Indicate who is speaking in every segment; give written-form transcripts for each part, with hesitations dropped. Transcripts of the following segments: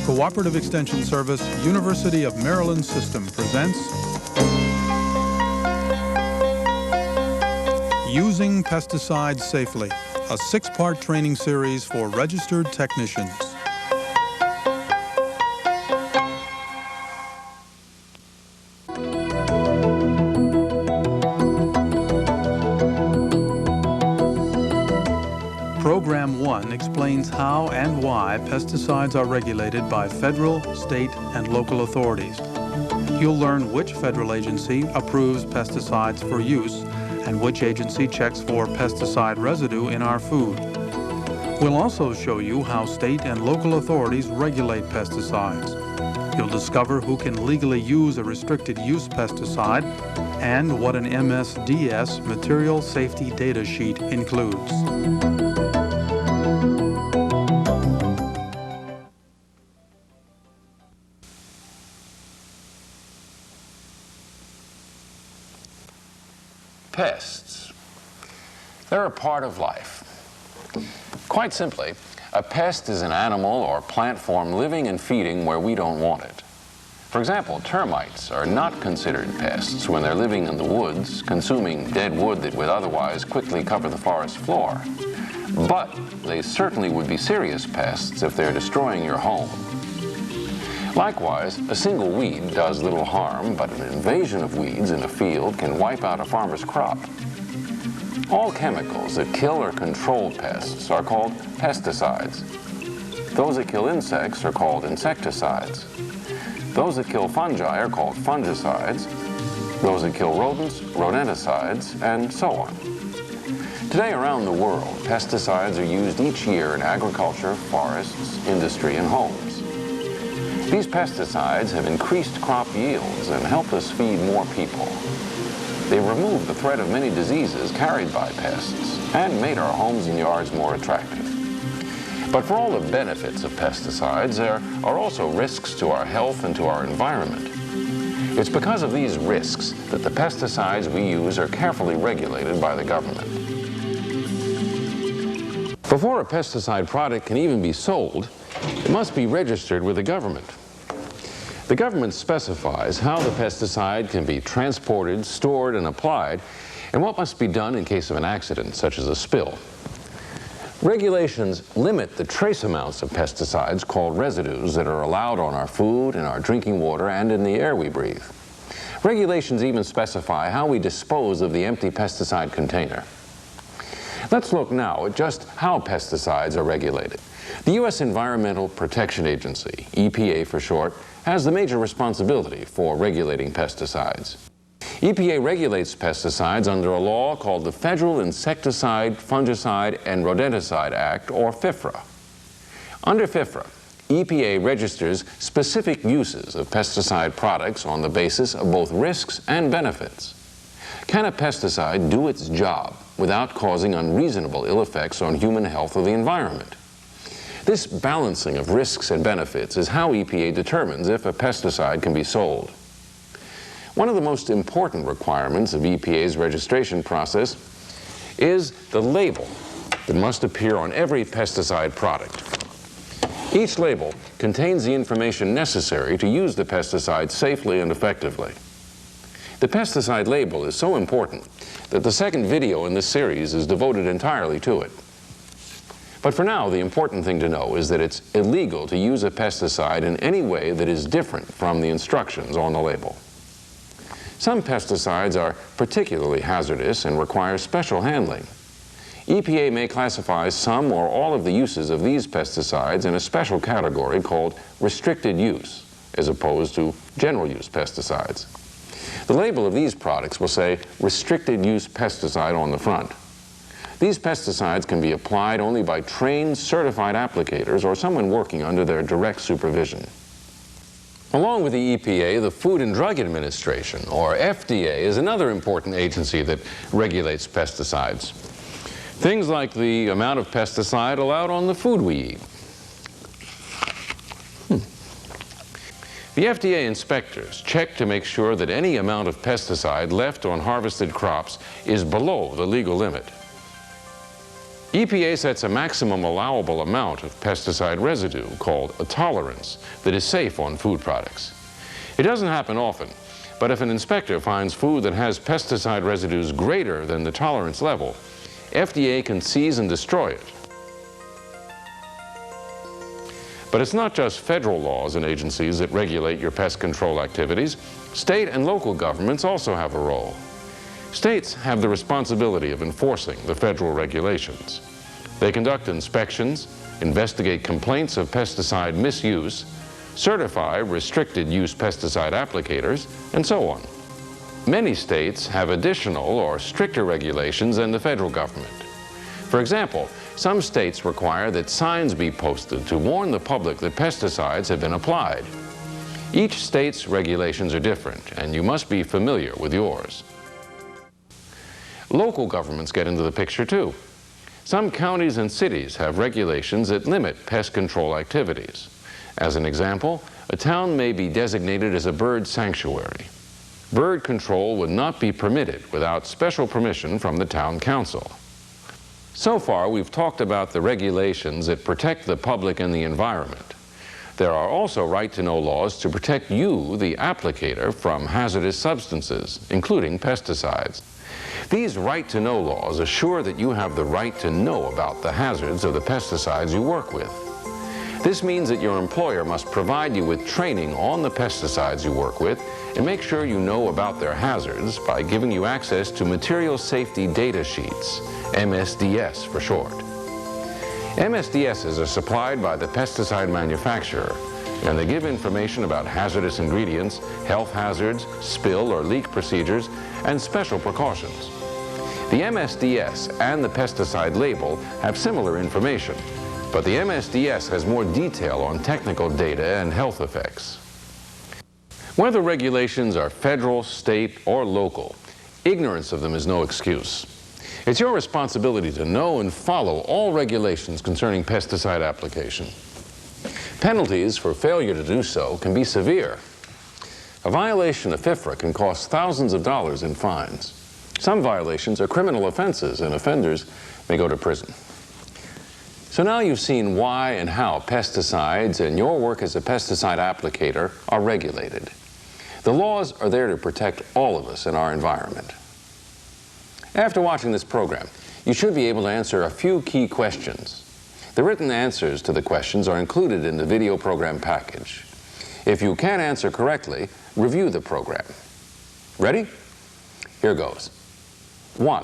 Speaker 1: Cooperative Extension Service, University of Maryland System presents Using Pesticides Safely, a 6-part training series for registered technicians. Program 1 explains how and why pesticides are regulated by federal, state, and local authorities. You'll learn which federal agency approves pesticides for use and which agency checks for pesticide residue in our food. We'll also show you how state and local authorities regulate pesticides. You'll discover who can legally use a restricted use pesticide and what an MSDS material safety data sheet includes.
Speaker 2: Pests. They're a part of life. Quite simply, a pest is an animal or plant form living and feeding where we don't want it. For example, termites are not considered pests when they're living in the woods, consuming dead wood that would otherwise quickly cover the forest floor. But they certainly would be serious pests if they're destroying your home. Likewise, a single weed does little harm, but an invasion of weeds in a field can wipe out a farmer's crop. All chemicals that kill or control pests are called pesticides. Those that kill insects are called insecticides. Those that kill fungi are called fungicides. Those that kill rodents, rodenticides, and so on. Today around the world, pesticides are used each year in agriculture, forests, industry, and homes. These pesticides have increased crop yields and helped us feed more people. They've removed the threat of many diseases carried by pests and made our homes and yards more attractive. But for all the benefits of pesticides, there are also risks to our health and to our environment. It's because of these risks that the pesticides we use are carefully regulated by the government. Before a pesticide product can even be sold, it must be registered with the government. The government specifies how the pesticide can be transported, stored, and applied, and what must be done in case of an accident, such as a spill. Regulations limit the trace amounts of pesticides, called residues, that are allowed on our food, in our drinking water, and in the air we breathe. Regulations even specify how we dispose of the empty pesticide container. Let's look now at just how pesticides are regulated. The U.S. Environmental Protection Agency, EPA for short, has the major responsibility for regulating pesticides. EPA regulates pesticides under a law called the Federal Insecticide, Fungicide, and Rodenticide Act, or FIFRA. Under FIFRA, EPA registers specific uses of pesticide products on the basis of both risks and benefits. Can a pesticide do its job without causing unreasonable ill effects on human health or the environment? This balancing of risks and benefits is how EPA determines if a pesticide can be sold. One of the most important requirements of EPA's registration process is the label that must appear on every pesticide product. Each label contains the information necessary to use the pesticide safely and effectively. The pesticide label is so important that the second video in this series is devoted entirely to it. But for now, the important thing to know is that it's illegal to use a pesticide in any way that is different from the instructions on the label. Some pesticides are particularly hazardous and require special handling. EPA may classify some or all of the uses of these pesticides in a special category called restricted use, as opposed to general use pesticides. The label of these products will say restricted use pesticide on the front. These pesticides can be applied only by trained, certified applicators or someone working under their direct supervision. Along with the EPA, the Food and Drug Administration, or FDA, is another important agency that regulates pesticides. Things like the amount of pesticide allowed on the food we eat. The FDA inspectors check to make sure that any amount of pesticide left on harvested crops is below the legal limit. EPA sets a maximum allowable amount of pesticide residue, called a tolerance, that is safe on food products. It doesn't happen often, but if an inspector finds food that has pesticide residues greater than the tolerance level, FDA can seize and destroy it. But it's not just federal laws and agencies that regulate your pest control activities. State and local governments also have a role. States have the responsibility of enforcing the federal regulations. They conduct inspections, investigate complaints of pesticide misuse, certify restricted use pesticide applicators, and so on. Many states have additional or stricter regulations than the federal government. For example, some states require that signs be posted to warn the public that pesticides have been applied. Each state's regulations are different, and you must be familiar with yours. Local governments get into the picture too. Some counties and cities have regulations that limit pest control activities. As an example, a town may be designated as a bird sanctuary. Bird control would not be permitted without special permission from the town council. So far, we've talked about the regulations that protect the public and the environment. There are also right-to-know laws to protect you, the applicator, from hazardous substances, including pesticides. These right-to-know laws assure that you have the right to know about the hazards of the pesticides you work with. This means that your employer must provide you with training on the pesticides you work with and make sure you know about their hazards by giving you access to material safety data sheets, MSDS for short. MSDSs are supplied by the pesticide manufacturer, and they give information about hazardous ingredients, health hazards, spill or leak procedures, and special precautions. The MSDS and the pesticide label have similar information, but the MSDS has more detail on technical data and health effects. Whether regulations are federal, state, or local, ignorance of them is no excuse. It's your responsibility to know and follow all regulations concerning pesticide application. Penalties for failure to do so can be severe. A violation of FIFRA can cost thousands of dollars in fines. Some violations are criminal offenses, and offenders may go to prison. So now you've seen why and how pesticides and your work as a pesticide applicator are regulated. The laws are there to protect all of us in our environment. After watching this program, you should be able to answer a few key questions. The written answers to the questions are included in the video program package. If you can't answer correctly, review the program. Ready? Here goes. 1.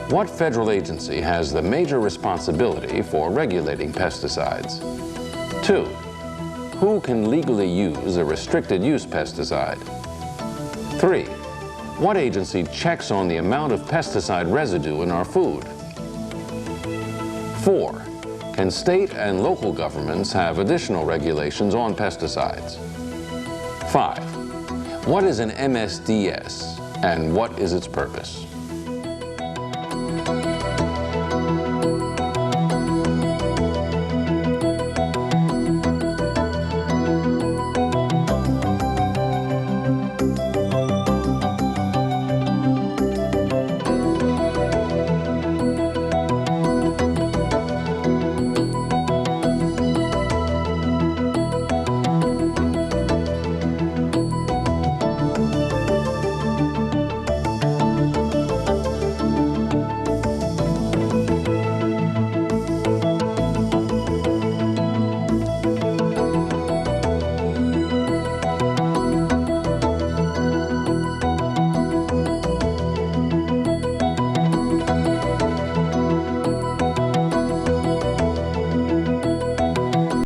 Speaker 2: What federal agency has the major responsibility for regulating pesticides? 2. Who can legally use a restricted use pesticide? 3. What agency checks on the amount of pesticide residue in our food? 4. Can state and local governments have additional regulations on pesticides? 5. What is an MSDS and what is its purpose?